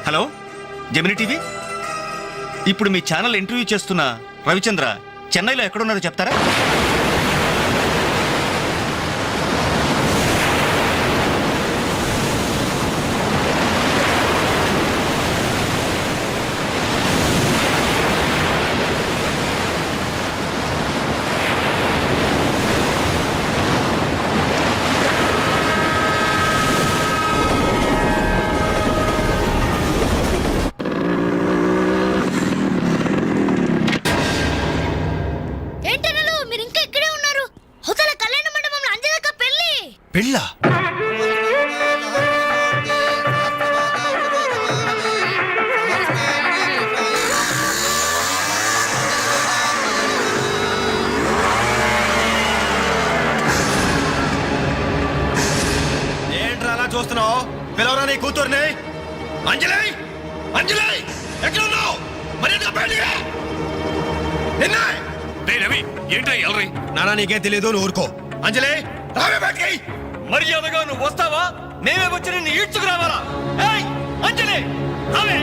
Hello Gemini TV. ఇప్పుడు మీ channel interview చేస్తున్న రవిచంద్ర చెన్నైలో ఎక్కడున్నారో చెప్తారా? పెళ్ళా? ఏంట్రా అలా చూస్తున్నావు? పిలవరా నీ కూతుర్ని. అంజలి, అంజలి ఎక్కడ ఉన్నావు? రవి ఏంట్రా ఎల్రై? నానా నీకేం తెలియదు, నువ్వు ఊరుకో. అంజలి రావే బయటికి. మర్యాదగా నువ్వు వస్తావా? నేనే వచ్చి నిన్ను ఈడ్చుకురావాలా? ఏయ్ అంజలి రావే.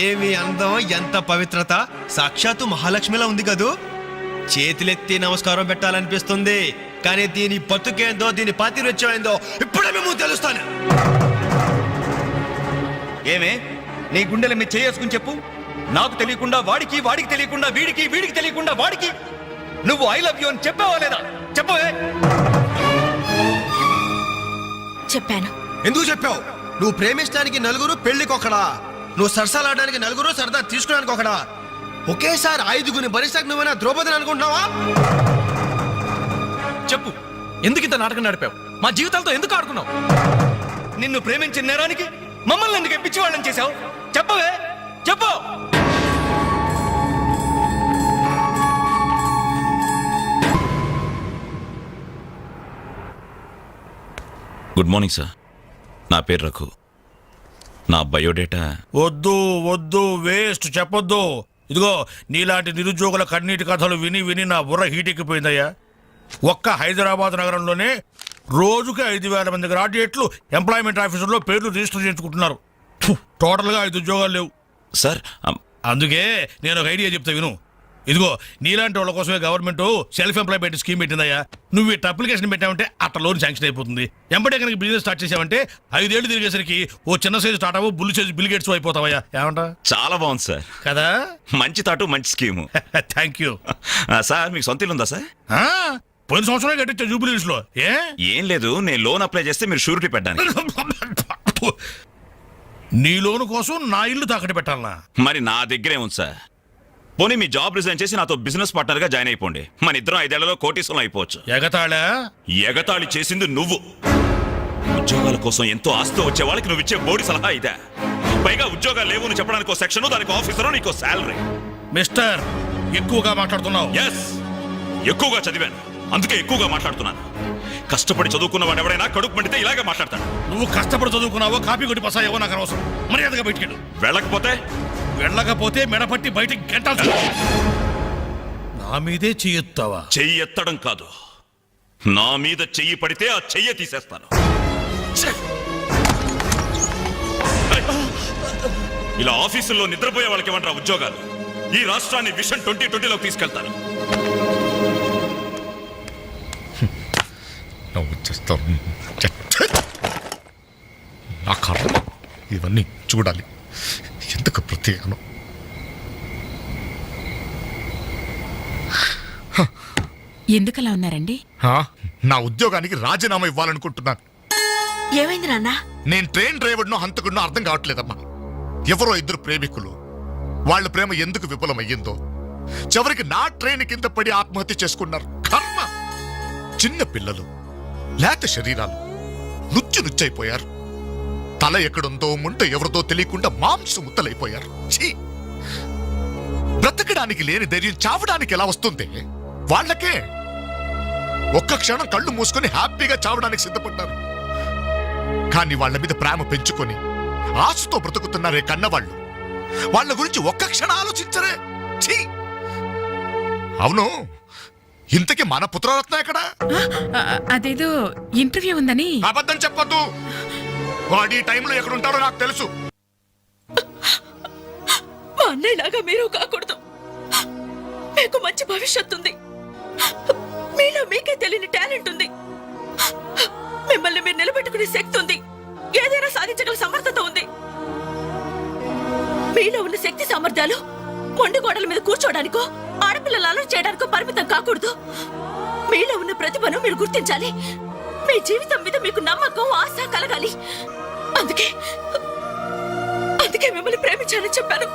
ఏమి అందం, ఎంత పవిత్రత! సాక్షాత్తు మహాలక్ష్మిలా ఉంది కదూ. చేతులెత్తి నమస్కారం పెట్టాలనిపిస్తుంది, కానీ దీని బతుకేందో, దీని పాతిరత్యం ఏందో ఇప్పుడే మేము తెలుస్తాను. ఏమే నీ గుండెల మీద చేసుకుని చెప్పు. నాకు తెలియకుండా వాడికి, వాడికి తెలియకుండా వీడికి, వీడికి తెలియకుండా వాడికి నువ్వు ఐ లవ్ యూ అని చెప్పావా లేదా? చెప్పవే. చెప్పాను. ఎందుకు చెప్పావు? నువ్వు ప్రేమించడానికి నలుగురు, పెళ్లికొకడా. నువ్వు సరసాలాడడానికి నలుగురు, సరదా తీసుకోవడానికి ఒకడా. ఒకేసారి 5గురిని భరిస్తాక నువ్వైనా ద్రౌపదిని అనుకుంటున్నావా? చెప్పు, ఎందుకు ఇంత నాటకం నడిపావు? మా జీవితాలతో ఎందుకు ఆడుకున్నావు? నిన్ను ప్రేమించిన నేరానికి మమ్మల్ని ఎందుకు పిచ్చివాళ్ళని చేశావు? చెప్పవే, చెప్పు. గుడ్ మార్నింగ్ సార్, నా పేరు రఘు. నా బయోడేటా వద్దు వద్దు, వేస్ట్, చెప్పొద్దు. ఇదిగో నీలాంటి నిరుద్యోగుల కన్నీటి కథలు విని విని నా బుర్ర హీటెక్కిపోయిందయ్యా. ఒక్క హైదరాబాద్ నగరంలోనే రోజుకి 5,000 మంది గ్రాడ్యుయేట్లు ఎంప్లాయ్మెంట్ ఆఫీసుల్లో పేర్లు రిజిస్టర్ చేసుకుంటున్నారు. టోటల్గా 5 ఉద్యోగాలు లేవు సార్. అందుకే నేను ఒక ఐడియా చెప్తా విను. ఇదిగో నీలాంటి వాళ్ళ కోసమే గవర్నమెంట్ సెల్ఫ్ ఎంప్లాయ్మెంట్ స్కీమ్ పెట్టిందయ్యా. నువ్వు ఇట్లా అప్లికేషన్ పెట్టావంటే అట్లా లోన్ శాంక్షన్ అయిపోతుంది. ఎంబడే కనుక బిజినెస్ స్టార్ట్ చేసావంటే 5 ఏళ్ళు తిరిగేసరికి ఓ చిన్న సైజు టాటావో, బుల్లు సైజు బిల్ గేట్స్ అయిపోతావయ్యా. ఏమంటా? చాలా బాగుంది సార్. కదా, మంచి తాటు, మంచి స్కీము. Thank you sir. మీకు సొంత ఇల్లు ఉందా సార్? పోయిన సంవత్సరం కట్టించా జూబిలీస్ లో. ఏం లేదు, నేను లోన్ అప్లై చేస్తే మీరు షూరిటీ పెట్టడానికి. నీ లోను కోసం నా ఇల్లు తాకట్టు పెట్టాలనా? మరి నా దగ్గరే ఉంది సార్. పోనీ మీ జాబ్ రిజైన్ చేసి నాతో బిజినెస్ పార్ట్నర్ గా జాయిన్ అయిపోండి. మన ఇద్దరం 5 ఏళ్లలో కోటీశ్వరం అయిపోవచ్చు. ఎగతాళా? ఎగతాళి చేసింది నువ్వు. ఉద్యోగాల కోసం ఎంతో ఆస్తి వచ్చే వాళ్ళకి నువ్వు ఇచ్చే బోడి సలహా ఇదే. పైగా ఉద్యోగాలు లేవు అని చెప్పడానికి ఒక సెక్షన్, దానికి ఆఫీసరు, నీకు శాలరీ. మిస్టర్, ఎక్కువగా మాట్లాడుతున్నావు. ఎస్, ఎక్కువగా చదివాను, అందుకే ఎక్కువగా మాట్లాడుతున్నాను. కష్టపడి చదువుకున్న వాడు ఎవడైనా కడుపు మండితే ఇలాగే మాట్లాడతాడు. నువ్వు కష్టపడి చదువుకున్నావో, కాపీ కొట్టి పసాయేవో నాకు అనవసరం. మర్యాదగా బయటికెళ్ళు. వెళ్ళకపోతే మెడపట్టి బయటికి గంటాల్సి. నా మీదే చెయ్యెత్తావా? చెయ్యి ఎత్తడం కాదు, నా మీద చెయ్యి పడితే ఆ చెయ్యి తీసేస్తాను. ఇలా ఆఫీసుల్లో నిద్రపోయే వాళ్ళకి ఏమంటారా ఉద్యోగాలు? ఈ రాష్ట్రాన్ని విషన్ 2020లోకి తీసుకెళ్తాను. నా కర్మ ఇవన్నీ చూడాలి. ఎందుకు ప్రత్యేకను? ఎందుకలా ఉన్నారండి? నా ఉద్యోగానికి రాజీనామా ఇవ్వాలనుకుంటున్నాను. ఏమైంది నాన్న? నేను ట్రైన్ డ్రైవర్నో హంతకుడినో అర్థం కావట్లేదమ్మా. ఎవరో 2 ప్రేమికులు, వాళ్ళ ప్రేమ ఎందుకు విఫలమయ్యిందో చివరికి నా ట్రైన్ కింద పడి ఆత్మహత్య చేసుకున్నారు. కర్మ! చిన్న పిల్లలు, లేత శరీరాలు నుచ్చైపోయారు. తల ఎక్కడుందో, ముంట ఎవరితో తెలియకుండా మాంసం ముద్దలైపోయారు. బ్రతకడానికి లేని ధైర్యం చావడానికి ఎలా వస్తుంది? వాళ్ళకే ఒక్క క్షణం కళ్ళు మూసుకొని హ్యాపీగా చావడానికి సిద్ధపడ్డారు. కానీ వాళ్ళ మీద ప్రేమ పెంచుకొని ఆశతో బ్రతుకుతున్నారే కన్నవాళ్ళు. వాళ్ళ గురించి ఒక్క క్షణం ఆలోచించరే. ఛీ! అవును, ఇంతకీ మన పుత్రరత్న ఎక్కడ? అదేదో ఇంటర్వ్యూ ఉందని. అబద్ధం చెప్పొద్దు. వాడు ఈ టైంలో ఎక్కడుంటాడో నాకు తెలుసు. మా అన్నయ్యలాగా మీరు కాకూడదు. మీకు మంచి భవిష్యత్తు ఉంది. మీలో మీకే తెలియని టాలెంట్ ఉంది. మిమ్మల్ని మీరు నిలబెట్టుకునే శక్తి ఉంది. ఏదైనా సాధించగల సమర్థత ఉంది. మీలో ఉన్న శక్తి సామర్థ్యాలు మొండి గోడల మీద కూర్చోడానికో ఆడపిల్లలు అలర్ట్ చేయడానికో పరిమితం కాకూడదు. మీలో ఉన్న ప్రతిభను మీరు గుర్తించాలి. మీ జీవితం మీద మీకు నమ్మకం, ఆశ కలగాలి. అందుకే మిమ్మల్ని ప్రేమించాలని చెప్పాను.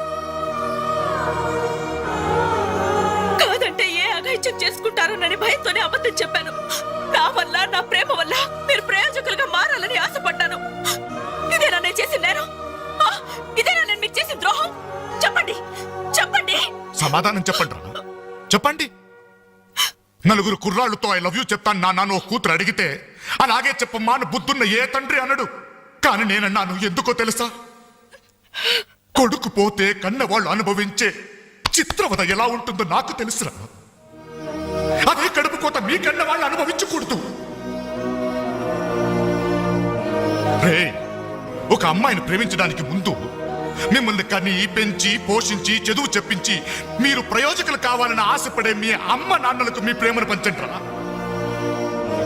కాదంటే ఏ అఘాయిత్యం చేసుకుంటారోనని భయంతోనే అబద్ధం చెప్పాను. నా వల్ల, నా ప్రేమ వల్ల మీరు ప్రయోజకులుగా మారాలని ఆశపడ్డాను. ఇదేనా నేను చేసిన నేరం? ఇదేనా నేను మీకు చేసిన ద్రోహం? చెప్పండి, చెప్పండి. సమాధానం చెప్పండి రా. చెప్పండి. నలుగురు కుర్రాళ్ళతో ఐ లవ్ యూ చెప్తాను నాన్న ఓ కూతురు అడిగితే అలాగే చెప్పమ్మా అని బుద్ధున్న ఏ తండ్రి అనడు. కానీ నేనన్నాను. ఎందుకో తెలుసా? కొడుకు పోతే కన్నవాళ్ళు అనుభవించే చిత్రవద ఎలా ఉంటుందో నాకు తెలుసురా. అదే కడుపు కోత మీ కన్న వాళ్ళు అనుభవించకూడదు. రే, ఒక అమ్మాయిని ప్రేమించడానికి ముందు మిమ్మల్ని కని, పెంచి, పోషించి, చదువు చెప్పించి మీరు ప్రయోజకులు కావాలని ఆశపడే మీ అమ్మ నాన్నలకు మీ ప్రేమను పంచండి రా.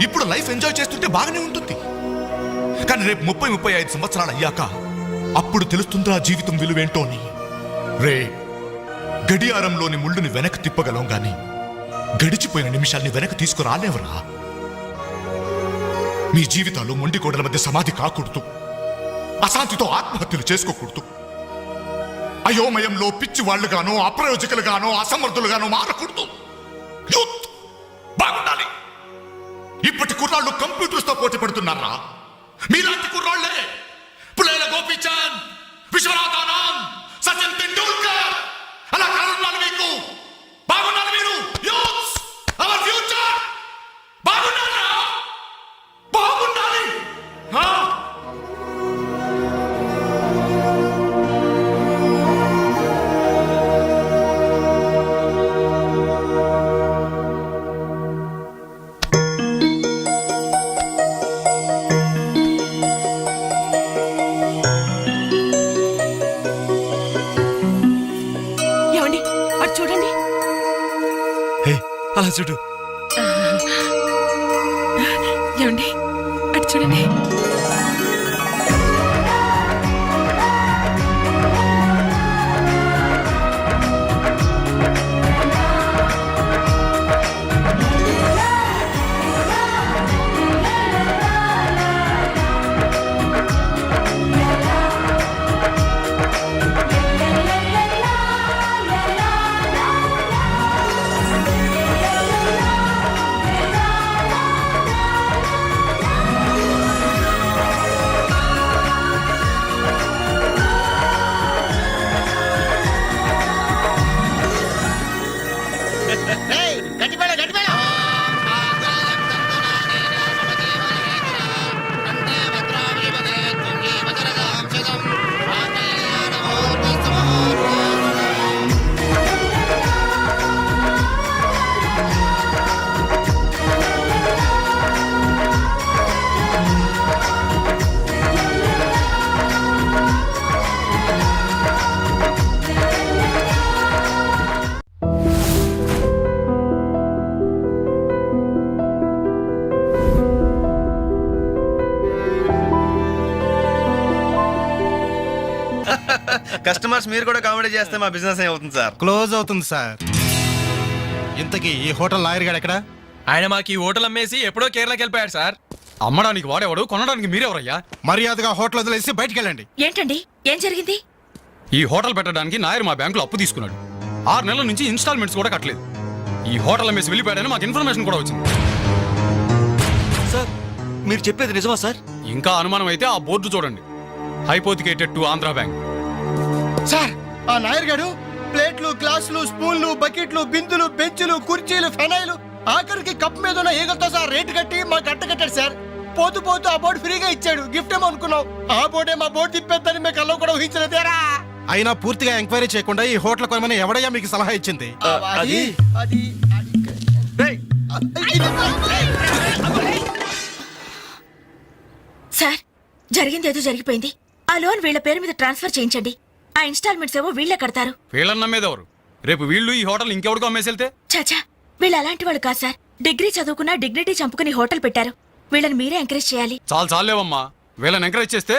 ఇప్పుడు లైఫ్ ఎంజాయ్ చేస్తుంటే బాగానే ఉంటుంది. కానీ రేపు 30-35 సంవత్సరాలు అయ్యాక అప్పుడు తెలుస్తుందా జీవితం విలువేంటో అని. రే, గడియారంలోని ముళ్ళుని వెనక్కి తిప్పగలం గాని గడిచిపోయిన నిమిషాల్ని వెనక్కి తీసుకురాలేవరా. మీ జీవితాలు మొండి గోడల మధ్య సమాధి కాకూడదు. అశాంతితో ఆత్మహత్యలు చేసుకోకూడదు. అయోమయంలో పిచ్చి వాళ్ళుగానో, అప్రయోజకులుగానో, అసమర్థులుగానో మారకూడదు. యూత్ బాగుండాలి. ఇప్పటి కుర్రాళ్ళు కంప్యూటర్స్ తో పోటీ పడుతున్నారా? మీలాంటి కుర్రాళ్లే పులేల గోపీచంద్, విశ్వనాథ్ ఆనంద్, సచిన్ తెండూల్కర్ అలా కానున్నారు. మీకు బాగున్నారు. మీరు యూత్, అవర్ ఫ్యూచర్. బాగున్నారా? బాగుండాలి. ఏమండి, అటు చూడండి. అలా చూడు. ఏమండి, అటు చూడండి. కస్టమర్స్ మీరు కూడా కామెడీ చేస్తే మా బిజినెస్ ఏమవుతుంది సార్? క్లోజ్ అవుతుంది సార్. ఇంతకీ ఈ హోటల్ లాయర్ గారు ఎక్కడ? ఆయన మాకు ఈ హోటల్ అమ్మేసి ఎప్పుడో కేరళకి వెళ్ళిపోయాడు సార్. అమ్మడానికి వాడేవాడు, కొనడానికి మీరెవరయ్యా? మర్యాదగా హోటల్ వదిలేసి బయటికి వెళ్ళండి. ఏంటండి, ఏం జరిగింది? ఈ హోటల్ పెట్టడానికి నాయర్ మా బ్యాంకులో అప్పు తీసుకున్నాడు. 6 నెలల నుంచి ఇన్స్టాల్మెంట్స్ కూడా కట్టలేదు. ఈ హోటల్ అమ్మేసి వెళ్ళిపోయాడని మాకు ఇన్ఫర్మేషన్ కూడా వచ్చింది. సార్, మీరు చెప్పేది నిజమా సార్? ఇంకా అనుమానం అయితే ఆ బోర్డు చూడండి, hypothecated to Andhra bank. Sir, ఆ నాయర్ గారు ప్లేట్లు, గ్లాసులు, స్పూన్లు, బకెట్లు, బిందులు, బెంచులు, కుర్చీలు, ఫెనాయిలు, ఆఖరికి కప్ మీద ఉన్న ఈగలతో సార్ రేటు కట్టి మాకు అట్ట కట్టాడు సార్. పోతూ పోతూ ఆ బోర్డు ఫ్రీగా ఇచ్చాడు. గిఫ్ట్ ఏమో అనుకున్నాం. ఆ బోర్డే మా బోర్డు తిప్పేద్దని మీకు కల్లో కూడా ఊహించలేదేరా. అయినా పూర్తిగా ఎంక్వైరీ చేయకుండా ఈ హోటల్ కొనమని ఎవడయ్యా మీకు సలహా ఇచ్చింది? అది అది సార్, జరిగింది ఏదో జరిగిపోయింది. ఆ లోన్ వీళ్ళ పేరు మీద ట్రాన్స్ఫర్ చేయించండి. ఆ ఇన్స్టాల్మెంట్స్ ఏవో వీళ్ళే కడతారు. వీళ్ళని నమ్మేదెవరు? రేపు వీళ్ళు ఈ హోటల్ ఇంకెవరికో అమ్మేసి వెళ్తే? చాచా, వీళ్ళు అలాంటి వాళ్ళు కాదు సార్. డిగ్రీ చదువుకున్నా డిగ్నిటీ చంపుకుని హోటల్ పెట్టారు. వీళ్ళని మీరే ఎంకరేజ్ చేయాలి. చాలేవమ్మా. వీళ్ళని ఎంకరేజ్ చేస్తే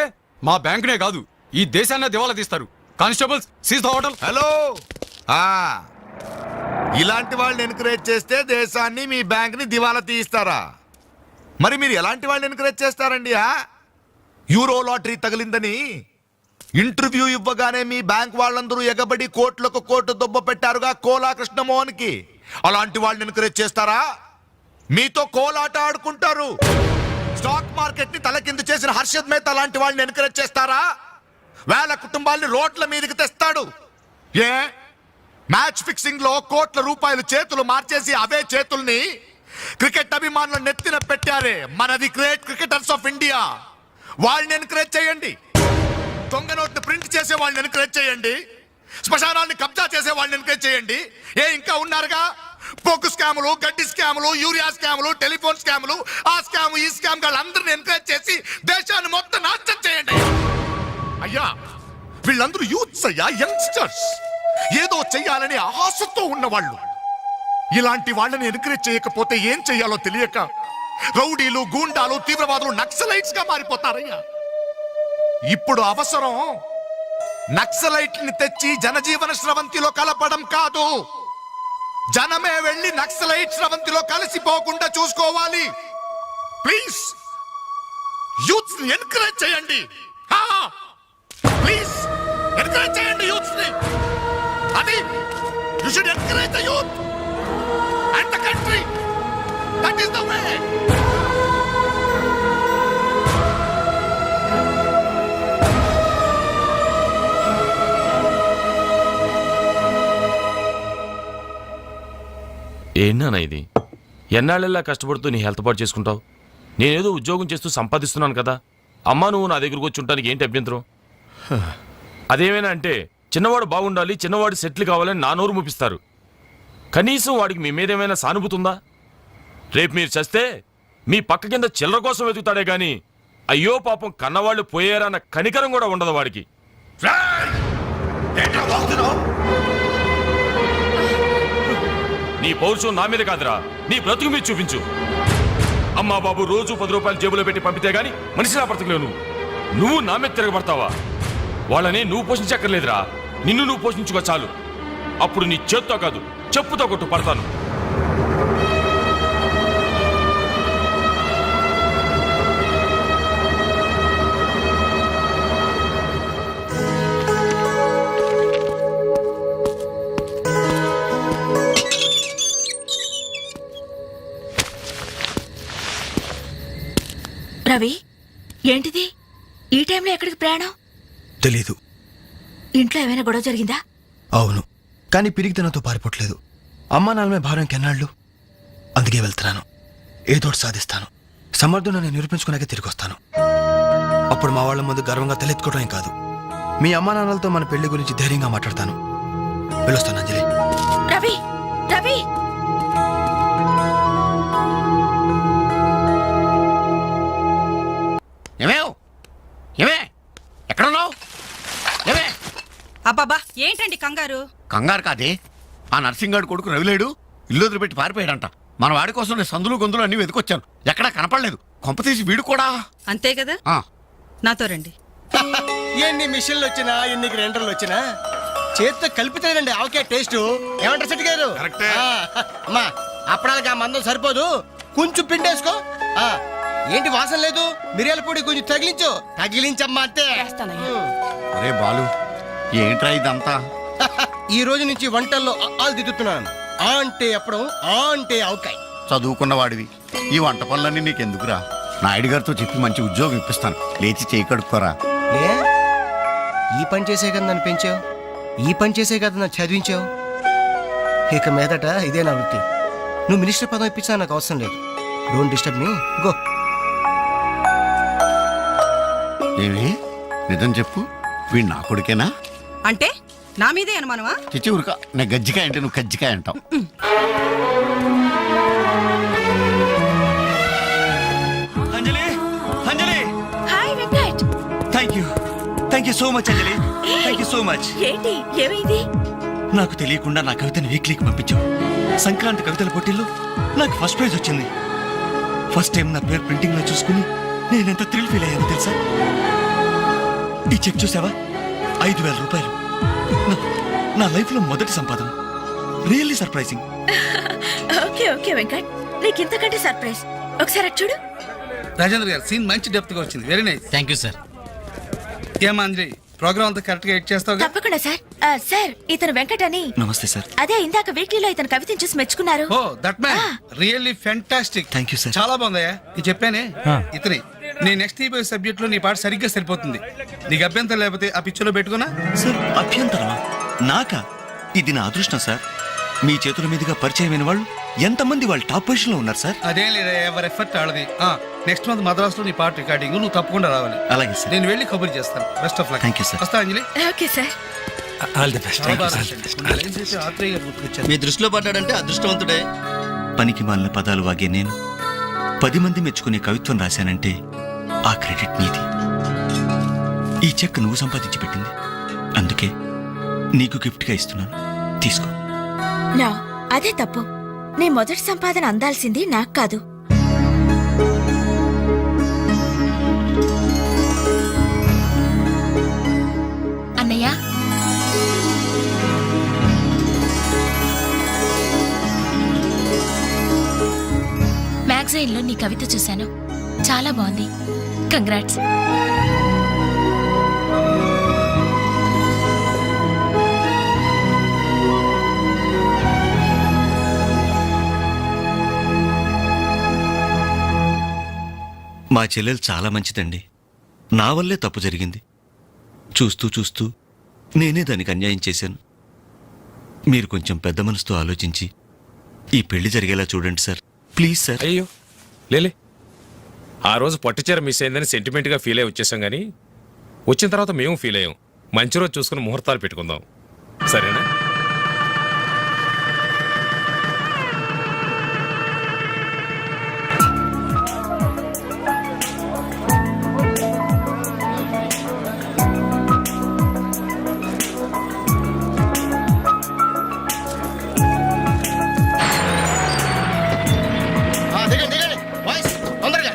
మా బ్యాంకునే కాదు ఈ దేశాన్ని దివాలా తీస్తారు. Constables, seize the hotel. Hello ఇలాంటి వాళ్ళని ఎంకరేజ్ చేస్తే దేశాన్ని మీ బ్యాంక్ ని దివాలా తీయిస్తారా? మరి మీరు ఎలాంటి వాళ్ళని ఎంకరేజ్ చేస్తారండి? యూరో లాటరీ తగిలిందని ఇంటర్వ్యూ ఇవ్వగానే మీ బ్యాంక్ వాళ్ళందరూ ఎగబడి కోట్లకు కోట్లు దొబ్బ పెట్టారుగా కోలా కృష్ణమోహన్ కి. అలాంటి వాళ్ళని ఎంకరేజ్ చేస్తారా? మీతో కోలాట ఆడుకుంటారు. స్టాక్ మార్కెట్ ని తలకిందు చేసిన హర్షద్ మేహతా లాంటి వాళ్ళని ఎంకరేజ్ చేస్తారా? వేల కుటుంబాల్ని రోడ్ల మీదకి తెస్తాడు. ఏ మ్యాచ్ ఫిక్సింగ్ లో కోట్ల రూపాయలు చేతులు మార్చేసి అవే చేతుల్ని క్రికెట్ అభిమానులు నెత్తిన పెట్టారే మనది గ్రేట్ క్రికెటర్స్ ఆఫ్ ఇండియా. వాళ్ళని ఎంకరేజ్ చేయండి. దొంగ నోట్ని ప్రింట్ చేసే వాళ్ళని ఎంకరేజ్ చేయండి. శ్మశానాన్ని కబ్జా చేసే వాళ్ళని ఎంకరేజ్ చేయండి. ఇంకా ఉన్నారుగా పోకు స్కాములు, గడ్డి స్కాములు, యూరియా స్కాములు, టెలిఫోన్ స్కాములు, ఆ స్కామ్ ఈ స్కామ్ వాళ్ళందరిని ఎంకరేజ్ చేసి దేశాన్ని మొత్తం నాశనం చేయండి. అయ్యా, వీళ్ళందరూ యూత్స్ అయ్యా, యంగ్స్టర్స్, ఏదో చెయ్యాలని ఆశతో ఉన్నవాళ్ళు. ఇలాంటి వాళ్ళని ఎంకరేజ్ చేయకపోతే ఏం చెయ్యాలో తెలియక రౌడీలు, గూండాలు, తీవ్రవాదులు, నక్సలైట్స్ గా మారిపోతారయ్యా. ఇప్పుడు అవసరం నక్సలైట్ని తెచ్చి జనజీవన స్రవంతిలో కలపడం కాదు, జనమే వెళ్ళి నక్సలైట్ స్రవంతిలో కలిసిపోకుండా చూసుకోవాలి. ప్లీజ్ యూత్స్ ని ఎంకరేజ్ చేయండి. ప్లీజ్ ఎంకరేజ్ చేయండి యూత్స్ ని. అది you should encourage the youth and the country. That is the way. ఏంటన్నా ఇది? ఎన్నాళ్ళెల్లా కష్టపడుతూ నీ హెల్త్ పాటు చేసుకుంటావు? నేనేదో ఉద్యోగం చేస్తూ సంపాదిస్తున్నాను కదా. అమ్మా నువ్వు నా దగ్గరకు వచ్చి ఉంటానికి ఏంటి అభ్యంతరం? అదేమైనా అంటే చిన్నవాడు బాగుండాలి, చిన్నవాడు సెటిల్ కావాలని నా నోరు ముపిస్తారు. కనీసం వాడికి మీ మీద ఏమైనా సానుభూతి ఉందా? రేపు మీరు చస్తే మీ పక్క కింద చిల్లర కోసం వెతుకుతాడే గాని అయ్యో పాపం కన్నవాళ్ళు పోయారన్న కనికరం కూడా ఉండదు వాడికి. నీ పౌరుషం నా మీద కాదురా, నీ బ్రతుకు మీద చూపించు. అమ్మా బాబు రోజు 10 రూపాయలు జేబులో పెట్టి పంపితే గాని మనిషి నా బ్రతుకులేవు. నువ్వు నా మీద తిరగబడతావా? వాళ్ళని నువ్వు పోషించక్కర్లేదురా, నిన్ను నువ్వు పోషించుకో చాలు. అప్పుడు నీ చేత్తో కాదు చెప్పుతో కొట్టు పడతాను. రవి, ఏంటిది ఈ టైంలో ఎక్కడికి ప్రయాణం? తెలీదు. ఇంట్లో ఏమైనా గొడవ జరిగిందా? అవును, కానీ పిరిగితనంతో పారిపోవట్లేదు. అమ్మా నాన్నమే భారం కెన్నాళ్ళు. అందుకే వెళ్తున్నాను. ఏదోటి సాధిస్తాను. సమర్థుని నిరూపించుకున్నాకే తిరిగి వస్తాను. అప్పుడు మా వాళ్ళ ముందు గర్వంగా తలెత్తుకోవడం కాదు, మీ అమ్మా నాన్నలతో మన పెళ్లి గురించి ధైర్యంగా మాట్లాడతాను. వెళ్ళొస్తాను అంజలి. రవి, రవి, ఎక్కడున్నావు? అబ్బాబా ఏంటండి కంగారు? కంగారు కాదే, ఆ నర్సింగాడు కొడుకు రవిలేడు ఇల్లు వదిలిపెట్టి పారిపోయాడంట. మన వాడి కోసం నేను సందులు గొంతులు అన్ని వెతికొచ్చాను, ఎక్కడా కనపడలేదు. కొంపతీసి వీడు కూడా అంతే కదా. నాతో రండి. ఎన్ని మిషన్లు వచ్చినా, ఎన్ని గ్రైండర్లు వచ్చినా చేతితో కలిపితేనండి ఆవకే టేస్ట్. ఏమంటారు సెట్ గారు? అమ్మా, అప్పడానికి ఆ మందం సరిపోదు, కొంచెం పిండేసుకో. ఏంటి వాసన లేదు? మిరియాల పొడి కొంచెం తగిలించమ్మా అంతే. అరే బాలు, ఏంట్రా ఇదంతా? ఈ రోజు నుంచి వంటల్లో ఆలు దిద్దుతున్నాను. ఆ అంటే అప్పుడు, ఆ అంటే ఆవకాయ. చదువుకున్న వాడివి, ఈ వంట పనులన్నీ నీకెందుకురా? నాయుడు గారితో చెప్పి మంచి ఉద్యోగం ఇప్పిస్తాను, లేచి చేయి కడుక్కోరా. ఈ పని చేసే కదా నన్ను పెంచావు, ఈ పని చేసే కదా నన్ను చదివించావు. ఇక మీదట ఇదే నా వృత్తి. నువ్వు మినిస్టర్ పదం ఇప్పించా నాకు అవసరం లేదు. Don't disturb me, go. ఏమి నిజం చెప్పు వీడు నా కొడుకేనా? అంటే నా మీదే అనుమానమా? చిచ్చి ఊరుక, నేను గజ్జికాయ అంటే నువ్వు కజ్జికాయ అంటావు. Anjali Anjali hi Venkat. Thank you so much Anjali. Thank you so much. ఏంటి ఏమైంది? నాకు తెలియకుండా నా కవితను వీక్లీకి పంపించావు. సంక్రాంతి కవితల పోటీల్లో నాకు ఫస్ట్ ప్రైజ్ వచ్చింది. ఫస్ట్ టైం నా పేరు ప్రింటింగ్ లో చూసుకుని నేనెంత థ్రిల్ ఫీల్ అయ్యాను తెలుసా? ఈ చెక్ చూసావా? 5,000 రూపాయలు. నా లైఫ్ లో మొదటి సంపాదన. Really surprising. Okay okay Venkat, నీకు ఇంతకంటే సర్ప్రైజ్. ఒకసారి అటు చూడు. రాజేంద్ర గారు సీన్ మంచి డెప్త్ గా వచ్చింది. Very nice. Thank you sir. ఏమా అంజలి, ప్రోగ్రామ్ అంతా కరెక్ట్ గా ఎడ్ చేస్తావు? తప్పకుండా సార్. సార్ ఇతను వెంకట్ అని. నమస్తే సార్. అదే ఇందాక వీక్లీలో ఇతను కవితను చూసి మెచ్చుకున్నారు. Oh that man really fantastic. Thank you sir. చాలా బాగుందయ్యా. నేను చెప్పానే ఇతని నీ నెక్స్ట్ ఈబోయే సబ్జెక్ట్ లో నీ పాట సరిగ్గా సరిపోతుంది. నీకు అభ్యంతరం లేకపోతే ఆ పిక్చర్ లో పెట్టుకున్నా. సార్ అభ్యంతరమా? నాకా? ఇది నా అదృష్టం సార్. మీ చేతుల మీదుగా పరిచయమైన వాళ్ళు ఎంతమంది వాళ్ళు టాప్ పొజిషన్ లో ఉన్నారు సార్. అదేం లేదా, ఎవరి ఎఫర్ట్ ఆడది. నెక్స్ట్ మంత్ మద్రాస్ లో నీ పాట రికార్డింగ్, నువ్వు తప్పకుండా రావాలి. అలాగే సార్. నేను వెళ్ళి కబుర్ చేస్తాను. Best of luck. Thank you sir. వస్తా Anjali. Okay sir. All the best. మీ దృష్టిలో పడ్డాడంటే అదృష్టవంతుడే. పనికి మాలిన పదాలు వాగే నేను 10 మంది మెచ్చుకునే కవిత్వం రాశానంటే ఆ క్రెడిట్ నీది. ఈ చెక్ నువ్వు సంపాదించి పెట్టింది. అందుకే నీకు గిఫ్ట్ గా ఇస్తున్నాను. తీసుకో. నా అదే తప్పు. నీ మొదటి సంపాదన అందాల్సింది నాకు కాదు. అన్నయ్య, మ్యాగజైన్లో నీ కవిత చూశాను. చాలా బాగుంది. కంగ్రాట్స్. మా చెల్లెలు చాలా మంచిదండి. నా వల్లే తప్పు జరిగింది. చూస్తూ చూస్తూ నేనే దానికి అన్యాయం చేశాను. మీరు కొంచెం పెద్ద మనసుతో ఆలోచించి ఈ పెళ్లి జరిగేలా చూడండి సార్. Please sir. అయ్యో లేలే, ఆ రోజు పట్టుచీర మిస్ అయిందని సెంటిమెంట్గా ఫీల్ అయ్యి వచ్చేసాం, కానీ వచ్చిన తర్వాత మేము ఫీల్ అయ్యాం. మంచి రోజు చూసుకుని ముహూర్తాలు పెట్టుకుందాం, సరేనా? దిగండి దిగండి బాయ్స్, తొందరగా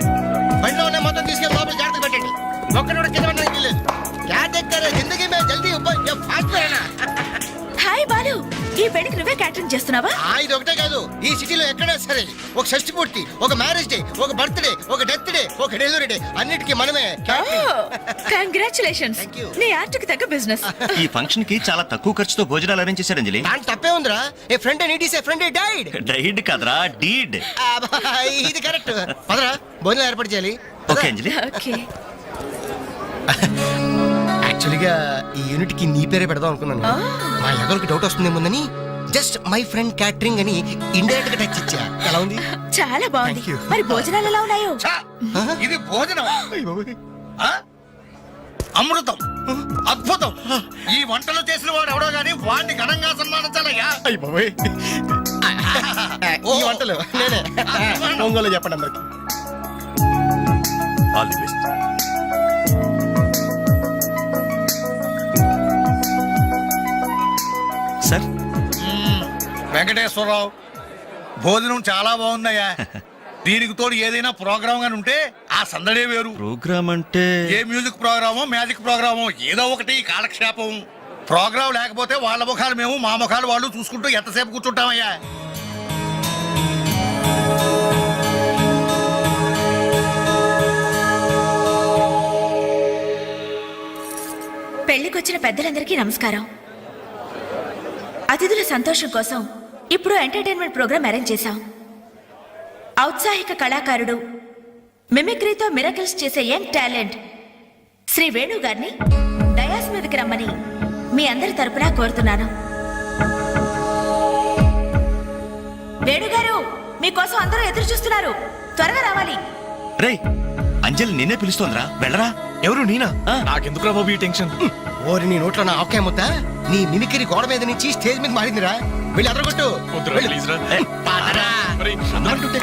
బండిలో ఉన్న మొత్తం తీసుకెళ్ళి లోపల జాగ్రత్త పెట్టండి. ఒక్కడు కూడా కింద పడడానికి వీల్లేదు. క్యా దేఖ్తారే, జిందగీ మే జల్దీ ఫాస్ట్ అయినా. హాయ్ బాలు, ఈ పెళ్లికి నువ్వే క్యాటరింగ్ చేస్తున్నావా? ఇది ఒకటే కాదు, ఈ సిటీలో ఎక్కడా సరే ఒక షష్టి పూర్తి, ఒక మ్యారేజ్ డే, ఒక బర్త్డే, ఒక డెత్ డే, ఒక డెలివరీ డే, అన్నిటికీ మనమే కంగ్రాచులేషన్స్. Thank you. నీ ఆర్ట్కి తగ్గ బిజినెస్. ఈ ఫంక్షన్ కి చాలా తక్కువ ఖర్చుతో భోజనాలు అరేంజ్ చేశారు అంజలి. దాని తప్పే ఉందిరా. A friend need is a friend died. Died కదరా, డీడ్. ఇది కరెక్ట్. పదరా భోజనం ఏర్పాటు చేయాలి. ఓకే అంజలి. ఓకే. యాక్చువల్గా ఈ యూనిట్ కి నీ పేరే పెడదాం అనుకున్నాను. మా ఎవరికి డౌట్ వస్తుందేమోనని జస్ట్ మై ఫ్రెండ్ క్యాటరింగ్ అని ఇండైరెక్ట్ గా టచ్ ఇచ్చా. ఎలా ఉంది? చాలా బాగుంది. మరి భోజనాలు ఎలా ఉన్నాయో? ఇది భోజనం, అమృతం, అద్భుతం. ఈ వంటలు చేసిన వాడు ఎవడో గానీ వాడిని ఘనంగా సన్మానించాలయ్యా. ఈ వంటలు నేనే. ఒంగోలు చెప్పండి అందరికి. All the best. Sir Venkateswararao, భోజనం చాలా బాగుందయ్యా. దీనికి తోడు ఏదైనా ప్రోగ్రామ్ గాని ఉంటే ఆ సందడే వేరు. ప్రోగ్రామ్ అంటే ఏ మ్యూజిక్ ప్రోగ్రామో మ్యాజిక్ ప్రోగ్రామో ఏదో ఒకటి కాలక్షేపం. ప్రోగ్రామ్ లేకపోతే వాళ్ళ ముఖాలు మేము, మా ముఖాలు వాళ్ళు చూసుకుంటూ ఎంతసేపు కూర్చుంటామయ్యా. పెళ్లికొచ్చిన పెద్దలందరికీ నమస్కారం. అతిథుల సంతోషం కోసం ఇప్పుడు ఎంటర్టైన్మెంట్ ప్రోగ్రాం అరేంజ్ చేశాం. ఔత్సాహిక కళాకారుడు, మిమిక్రీతో మిరకిల్స్ చేసే యంగ్ టాలెంట్ శ్రీ వేణు గారిని డయాస్ మీదకి రమ్మని మీ అందరి తరపున కోరుతున్నాను. వేణుగారు, మీకోసం అందరూ ఎదురు చూస్తున్నారు. త్వరగా రావాలి. రేయ్, అంజలి నిన్నే పిలుస్తోందిరా, వెళ్ళరా. ఎవరు నేనా నాకెందుకురా బాబు ఈ టెన్షన్? ఓరి నీ నోట్లో నా ఆవకాయ ముద్ద నీ మిమిక్రీ గోడ మీద నుంచి స్టేజ్ మీద మారిందిరా. వెళ్ళి అదరగొట్టు. వద్దురా, ప్లీజ్ రా. పాదరా. ఒరేయ్, అంటుంటే.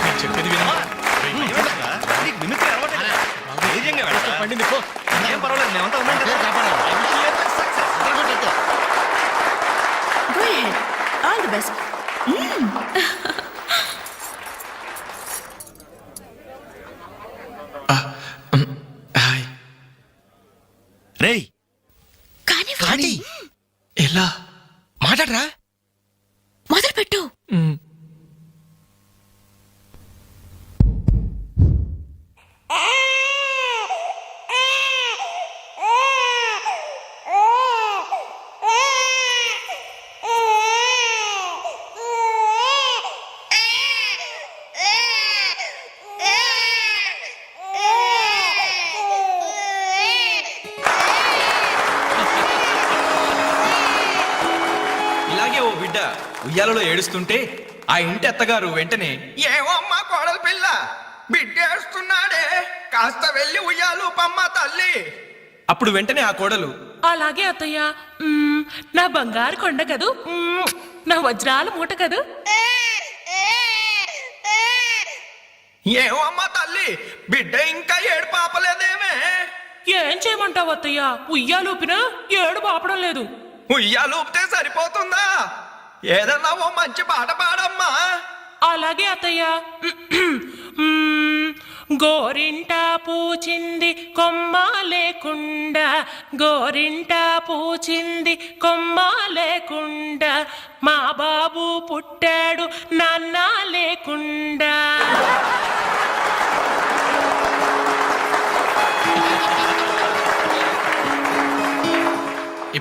నేను చెప్పేది వినరా? నీకు మిమిక్రీ అలవాటేనా? ధైర్యంగా వెళ్ళరా? పండింది పో. ఏం పర్వాలేదు, మేమంతా ఉన్నాం కదా. పేరు కాపాడాలి. అదరగొట్టు. Go ahead. All the best. Hi. రేయ్, కానీ ఎలా మాట్లాడరా. మొదలు పెట్టు. ఇలాగే ఓ బిడ్డ ఉయ్యాలలో ఏడుస్తుంటే ఆ ఇంటి అత్తగారు వెంటనే ఏవో అమ్మా కోడలు పిల్ల బిడ్డ ఏడుస్తున్నాడే, కాస్త వెళ్ళి ఉయ్యాలు పమ్మ తల్లి. అప్పుడు వెంటనే ఆ కోడలు అలాగే అత్తయ్య. నా బంగారు కొండ కదూ, నా వజ్రాల మూట కదూ. ఏవో అమ్మా తల్లి బిడ్డ ఇంకా ఏడు పాపలేదేమే. ఏం చేయమంటావు అత్తయ్య, ఉయ్యాలూపినా ఏడు పాపడం లేదు. ఉయ్యాలు ఊపితే సరిపోతుందా? ఏదన్నా ఓ మంచి పాట పాడమ్మా. అలాగే అత్తయ్య. గోరింట పూచింది కొమ్మ లేకుండా, గోరింట పూచింది కొమ్మ లేకుండా, మా బాబు పుట్టాడు నాన్న లేకుండా.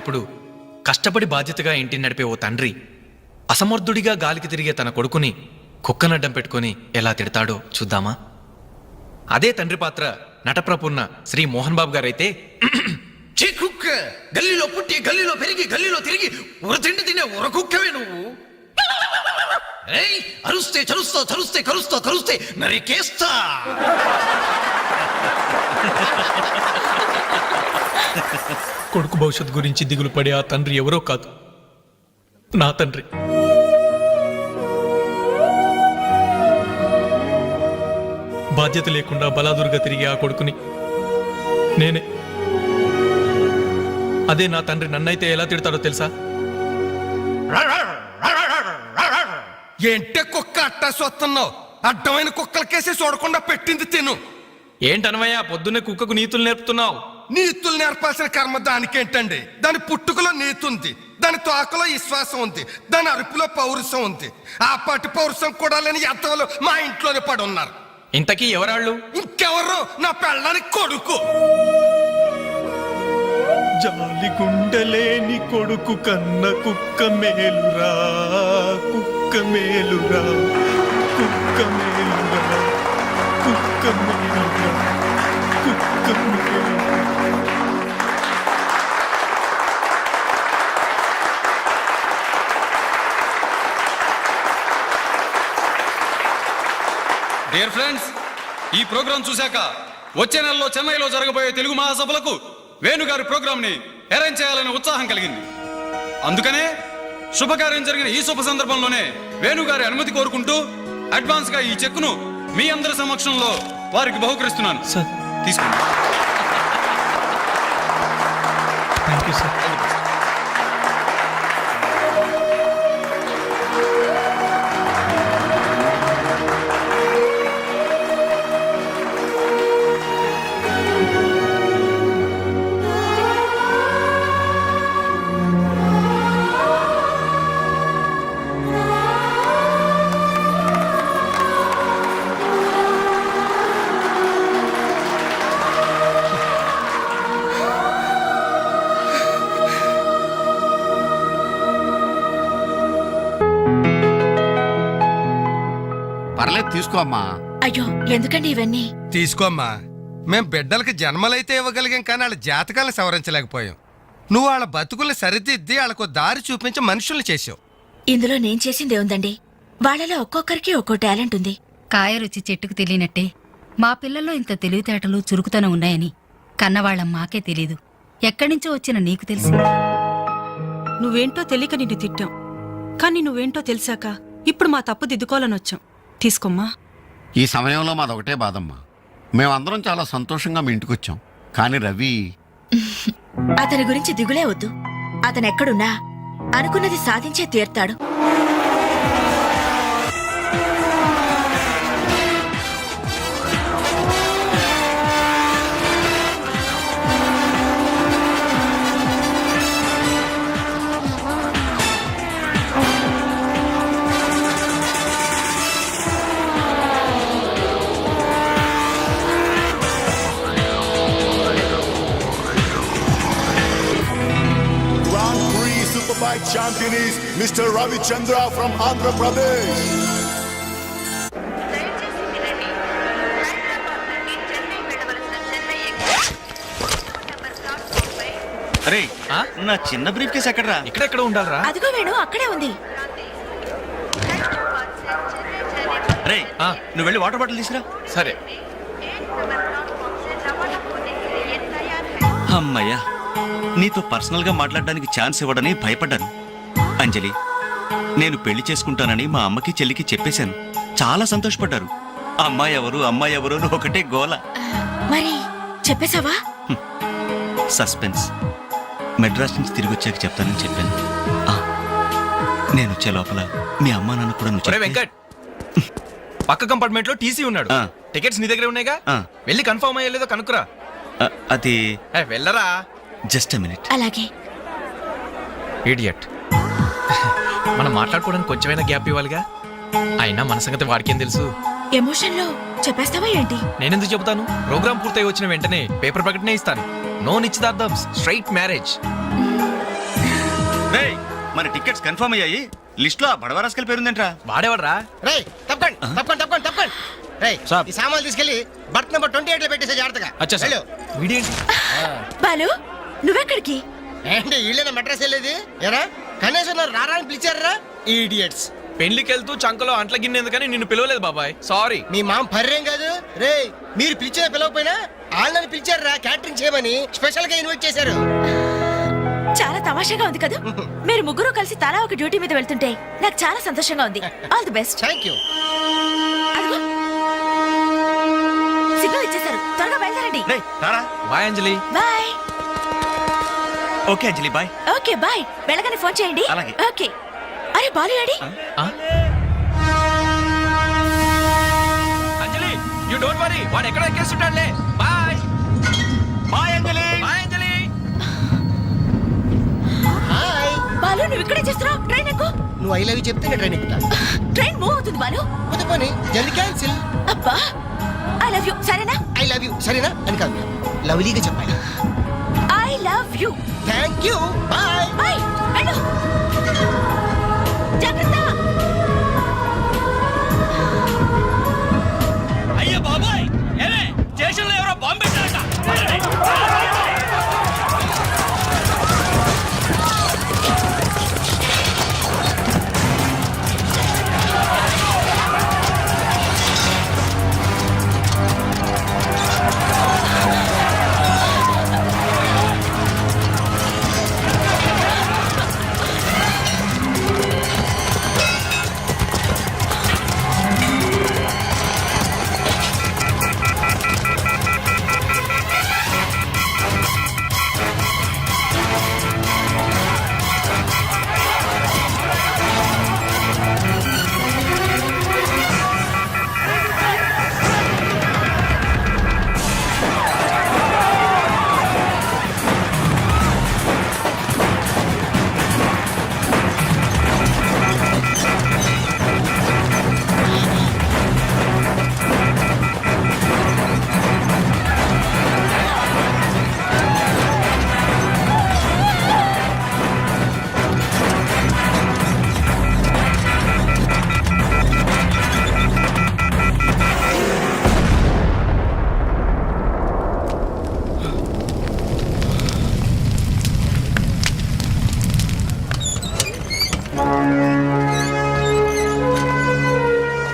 ఇప్పుడు కష్టపడి బాధ్యతగా ఇంటిని నడిపే ఓ తండ్రి అసమర్థుడిగా గాలికి తిరిగే తన కొడుకుని కుక్కనడ్డం పెట్టుకొని ఎలా తిడతాడో చూద్దామా? అదే తండ్రి పాత్ర నటప్రపున్న శ్రీ మోహన్ బాబు గారైతే, చీ కుక్క, గల్లీలో పుట్టి గల్లీలో పెరిగి గల్లీలో తిరిగి ఉరతిండి తినే ఉరకుక్కవే నువ్వు. ఏయ్, అరుస్తే చరుస్తావు, చరుస్తే కరుస్తావు, కరుస్తే నరికేస్తా. కొడుకు భవిష్యత్తు గురించి దిగులు పడే ఆ తండ్రి ఎవరో కాదు, నా తండ్రి. బాధ్యత లేకుండా బలాదురుగా తిరిగే ఆ కొడుకుని నేనే. అదే నా తండ్రి నన్నైతే ఎలా తిడతాడో తెలుసా? ఏంటే కుక్క అట్టా సొస్తున్నావు? అడ్డమైన కుక్కలకేసి చూడకుండా పెట్టింది తిను. ఏంటనవయ్యా పొద్దున్నే కుక్కకు నీతులు నేర్పుతున్నావు? నీతులు నేర్పాల్సిన కర్మ దానికేంటండి? దాని పుట్టుకలో నీతి ఉంది, దాని తోకలో విశ్వాసం ఉంది, దాని అరుపులో పౌరుషం ఉంది. ఆ పాటి పౌరుషం కూడా లేని ఎత్తవలు మా ఇంట్లోనే పడి ఉన్నారు. ఇంతకీ ఎవరాళ్ళు? ఇంకెవరు? నా పెళ్ళానికి కొడుకు. జాలి గుండలేని కొడుకు కన్న కుక్క మేలురా, కుక్క మేలురా, కుక్క మేలురా, కుక్క మేలురా, కుక్క మేలురా. డియర్ ఫ్రెండ్స్, ఈ ప్రోగ్రాం చూశాక వచ్చే నెలలో చెన్నైలో జరగబోయే తెలుగు మహాసభలకు వేణుగారి ప్రోగ్రామ్ ని అరేంజ్ చేయాలనే ఉత్సాహం కలిగింది. అందుకనే శుభకార్యం జరిగిన ఈ శుభ సందర్భంలోనే వేణుగారి అనుమతి కోరుకుంటూ అడ్వాన్స్ గా ఈ చెక్కును మీ అందరి సమక్షంలో వారికి బహుకరిస్తున్నాను. సార్ తీసుకోండి. Thank you sir. పర్లేదు తీసుకో అమ్మా. అయ్యో ఎందుకండి ఇవన్నీ? తీసుకోమ్మా. మేం బిడ్డలకి జన్మలైతే ఇవ్వగలిగాం, కానీ వాళ్ళ జాతకాలను సవరించలేకపోయాం. నువ్వు వాళ్ళ బతుకుల్ని సరిదిద్ది వాళ్ళకు దారి చూపించి మనుషుల్ని చేసావు. ఇందులో నేను చేసిందే ఉందండి. వాళ్ళలో ఒక్కొక్కరికి ఒక్కో టాలెంట్ ఉంది. కాయ రుచి చెట్టుకు తెలియనట్టే మా పిల్లల్లో ఇంత తెలివితేటలు చురుకుతనం ఉన్నాయని కన్నవాళ్ళం మాకే తెలీదు. ఎక్కడి నుంచో వచ్చిన నీకు తెలిసి నువ్వేంటో తెలియక నిన్ను తిట్టాం, కానీ నువ్వేంటో తెలిసాక ఇప్పుడు మా తప్పు దిద్దుకోవాలని వచ్చాం. తీసుకోమ్మా. ఈ సమయంలో మాదొకటే బాధమ్మా. మేమందరం చాలా సంతోషంగా మీ ఇంటికి వచ్చాం. కానీ రవి అతని గురించి దిగులే వద్దు. అతను ఎక్కడున్నా అనుకున్నది సాధించే తీర్తాడు. Superbike champion is Mr. Ravi Chandra from Andhra Pradesh. అరే నా చిన్న బ్రీఫ్ కేసు ఎక్కడరా? ఇక్కడెక్కడ ఉండాలరా? అదిగో వేణు, అక్కడే ఉంది. రే నువ్వు వెళ్ళి వాటర్ బాటిల్ తీసురా. సరే. అమ్మయ్యా, నీతో పర్సనల్ గా మాట్లాడడానికి ఛాన్స్ ఇవ్వడని భయపడ్డాను. అంజలి, నేను పెళ్లి చేసుకుంటానని మా అమ్మకి చెల్లికి చెప్పేశాను. చాలా సంతోషపడ్డారు. అమ్మాయి ఎవరు అమ్మాయి ఎవరు అని ఒకటే గోల. మరి చెప్పేశావా? సస్పెన్స్. మెడ్రాస్ నుంచి తిరిగి వచ్చాక చెప్తానని చెప్పాను. నేను వచ్చే లోపల మీ అమ్మా నాన్న కూడా నువ్వు ఒరే చెప్తే- వెంకట్, పక్క కంపార్ట్మెంట్ లో టీసీ ఉన్నాడు. ఆ. టికెట్స్ నీ దగ్గర ఉన్నాయిగా, ఆ. వెళ్ళి కన్ఫర్మ్ అయ్యలేదో కనుక్కురా. అది వెళ్ళరా. Just a minute. అలాగే. ఇడియట్. మనం మాట్లాడుకోవడానికి కొంచెమైనా గ్యాప్ ఇవ్వాలిగా. అయినా మన సంగతి వాడికేం తెలుసు. ఎమోషన్ లో చెప్పేస్తావా ఏంటి? నేనెందుకు చెబుతాను? ప్రోగ్రామ్ పూర్తయి వచ్చిన వెంటనే పేపర్ ప్రకటనే ఇస్తాను. నో నిశ్చితార్థం, స్ట్రైట్ మ్యారేజ్. రేయ్, మన టికెట్స్ కన్ఫర్మ్ అయ్యాయి. లిస్ట్ లో బడవరాస్కల్ పేరుందేంట్రా? వాడేవాడ్రా? ఈ సామాన్లు తీసుకెళ్లి బర్త్ నెంబర్ 28 లో పెట్టేసే జాగ్రత్తగా. అచ్చా సార్. వీడేంటి? బాలు, నువ్వెక్కడికి? ఏంటి వీళ్ళైనా మెడ్రాస్ వెళ్ళేది? ఎరా కనీసం నన్ను రారా అని పిలిచారా? ఈడియట్స్. పెళ్లికి వెళ్తూ చంకలో అంట్ల గిన్నెందుకని నిన్ను పిలవలేదు బాబాయ్. సారీ. మీ మామ పర్రేం కాదు రే. మీరు పిలిచిన పిలవకపోయినా వాళ్ళని పిలిచారా క్యాటరింగ్ చేయమని స్పెషల్ గా ఇన్వైట్ చేశారు. చాలా తమాషాగా ఉంది కదా. మీరు ముగ్గురు కలిసి తలా ఒక డ్యూటీ మీద వెళ్తుంటే నాకు చాలా సంతోషంగా ఉంది. All the best. Thank you. Signal ఇచ్చేశారు, త్వరగా బయలుదేరండి. రేయ్, రారా. Bye Anjali. Bye. Okay Anjali, bye. Okay bye. వెళ్ళగానే ఫోన్ చేయండి. అలాగే. ఓకే. అరే బాలు ఏడి? అంజలి, యు డోంట్ వరీ, వాడు ఎక్కడ ఎక్కేస్తుంటాడులే. Bye. Bye Anjali. Bye Anjali. Hi. Balu, నువ్వు ఇక్కడే చేస్తున్నావు? ట్రైన్ ఎక్కు. నువ్వు ఐ లవ్ యూ చెప్తే నేను ట్రైన్ ఎక్కుతా. ట్రైన్ మూవ్ అవుతుంది బాలు. పోతే పోనీ జల్ది క్యాన్సిల్. అబ్బా, ఐ లవ్ యూ. సరేనా? ఐ లవ్ యూ సరేనా అని కాదు, లవ్లీగా చెప్పాలి. I love you. Thank you. Bye. Bye. వెళ్ళు. జాగ్రత్త. అయ్యో బాబాయ్, ఏమే స్టేషన్లో ఎవరో బాంబు పెట్టారట.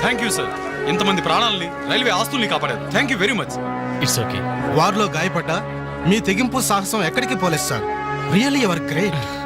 Thank you sir. ఇంతమంది ప్రాణాలని, రైల్వే ఆస్తుల్ని కాపాడారు. Thank you very much. It's okay. వారిలో గాయపడ్డ మీ తెగింపు సాహసం ఎక్కడికి పోలేదు సార్. Really your great.